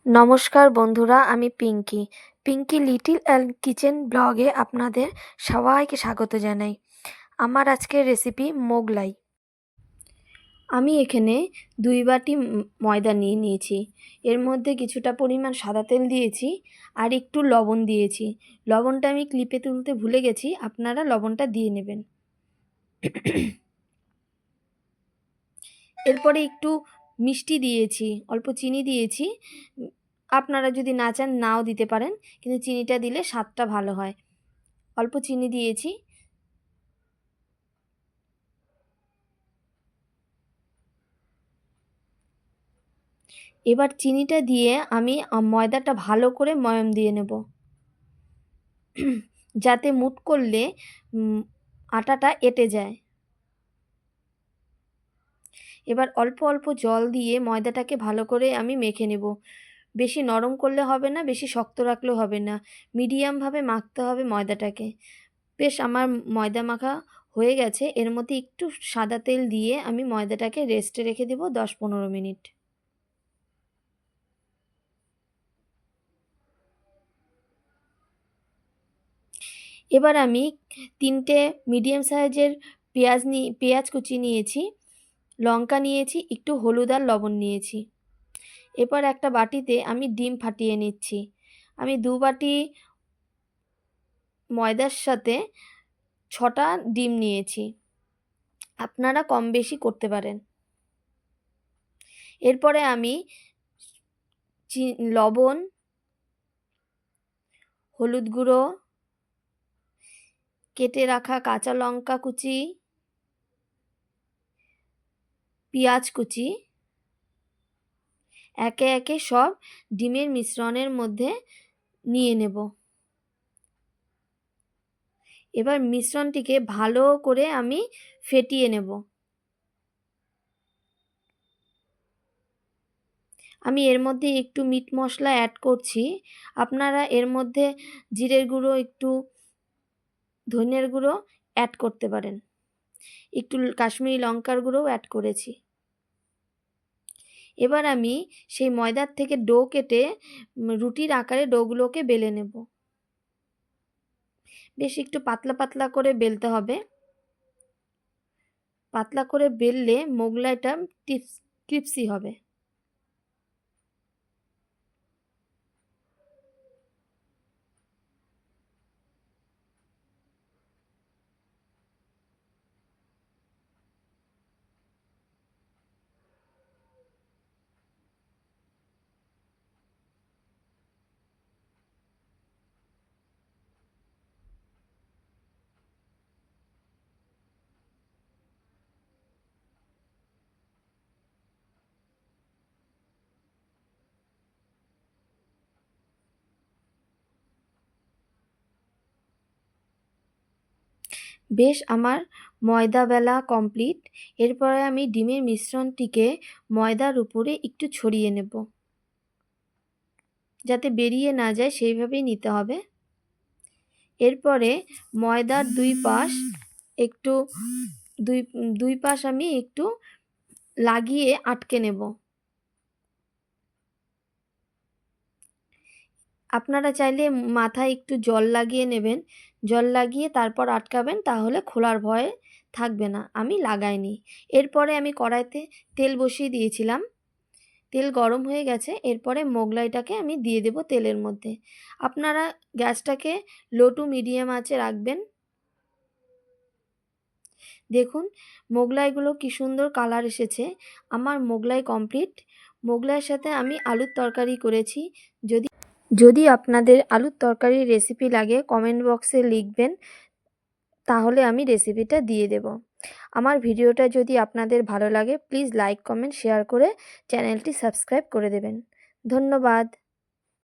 নমস্কার বন্ধুরা, আমি পিঙ্কি লিটল অ্যান্ড কিচেন ব্লগে আপনাদের সবাইকে স্বাগত জানাই। আমার আজকের রেসিপি মোগলাই। আমি এখানে 2 বাটি ময়দা নিয়ে নিয়েছি। এর মধ্যে কিছুটা পরিমাণ সাদা তেল দিয়েছি আর একটু লবণ দিয়েছি। লবণটা আমি ক্লিপে তুলতে ভুলে গেছি, আপনারা লবণটা দিয়ে নেবেন। এরপরে একটু মিষ্টি দিয়েছি, অল্প চিনি দিয়েছি। আপনারা যদি না চান নাও দিতে পারেন, কিন্তু চিনিটা দিলে স্বাদটা ভালো হয়। অল্প চিনি দিয়েছি। এবার চিনিটা দিয়ে আমি ময়দাটা ভালো করে ময়াম দিয়ে নেব, যাতে মুঠ করলে আটাটা এঁটে যায়। এবার অল্প অল্প জল দিয়ে ময়দাটাকে ভালো করে আমি মেখে নেব। বেশি নরম করলে হবে না, বেশি শক্ত রাখলেও হবে না, মিডিয়ামভাবে মাখতে হবে ময়দাটাকে। বেশ আমার ময়দা মাখা হয়ে গেছে। এর মধ্যে একটু সাদা তেল দিয়ে আমি ময়দাটাকে রেস্টে রেখে দেব 10-15 মিনিট। এবার আমি 3টে মিডিয়াম সাইজের পেঁয়াজ কুচি নিয়েছি, লঙ্কা নিয়েছি, একটু হলুদ আর লবণ নিয়েছি। এবার একটা বাটিতে আমি ডিম ফাটিয়ে নিচ্ছি। আমি 2 বাটি ময়দার সাথে 6টা ডিম নিয়েছি, আপনারা কম বেশি করতে পারেন। এরপরে আমি লবণ, হলুদ গুঁড়ো, কেটে রাখা কাঁচা লঙ্কা কুচি, পেঁয়াজ কুচি একে একে সব ডিমের মিশ্রণের মধ্যে নিয়ে নেব। এবার মিশ্রণটিকে ভালো করে আমি ফেটিয়ে নেব। আমি এর মধ্যে একটু মিট মশলা অ্যাড করছি। আপনারা এর মধ্যে জিরের গুঁড়ো, একটু ধনিয়ার গুঁড়ো অ্যাড করতে পারেন, একটু কাশ্মীরি লঙ্কার গুঁড়োও অ্যাড করেছি। এবার আমি সেই ময়দার থেকে ডো কেটে রুটির আকারে ডোগুলোকে বেলে নেব। বেশ একটু পাতলা পাতলা করে বেলতে হবে। পাতলা করে বেললে মোগলাইটা ক্রিপসি হবে। বেশ আমার ময়দা বেলা কমপ্লিট। এরপরে আমি ডিমের মিশ্রণটিকে ময়দার উপরে একটু ছড়িয়ে নেব, যাতে বেরিয়ে না যায় সেইভাবেই নিতে হবে। এরপরে ময়দার দুই পাশ আমি একটু লাগিয়ে আটকে নেব। আপনারা চাইলে মাথায় একটু জল লাগিয়ে নেবেন, জল লাগিয়ে তারপর আটকাবেন, তাহলে খোলার ভয় থাকবে না। আমি লাগাইনি। এরপরে আমি কড়াইতে তেল বসিয়ে দিয়েছিলাম, তেল গরম হয়ে গেছে। এরপরে মোগলাইটাকে আমি দিয়ে দেব তেলের মধ্যে। আপনারা গ্যাসটাকে লো টু মিডিয়াম আঁচে রাখবেন। দেখুন মোগলাইগুলো কি সুন্দর কালার এসেছে। আমার মোগলাই কমপ্লিট। মোগলাইয়ের সাথে আমি আলুর তরকারি করেছি। যদি আপনাদের আলুর তরকারির রেসিপি লাগে কমেন্ট বক্সে লিখবেন, তাহলে আমি রেসিপিটা দিয়ে দেব। আমার ভিডিওটা যদি আপনাদের ভালো লাগে প্লিজ লাইক, কমেন্ট, শেয়ার করে চ্যানেলটি সাবস্ক্রাইব করে দেবেন। ধন্যবাদ।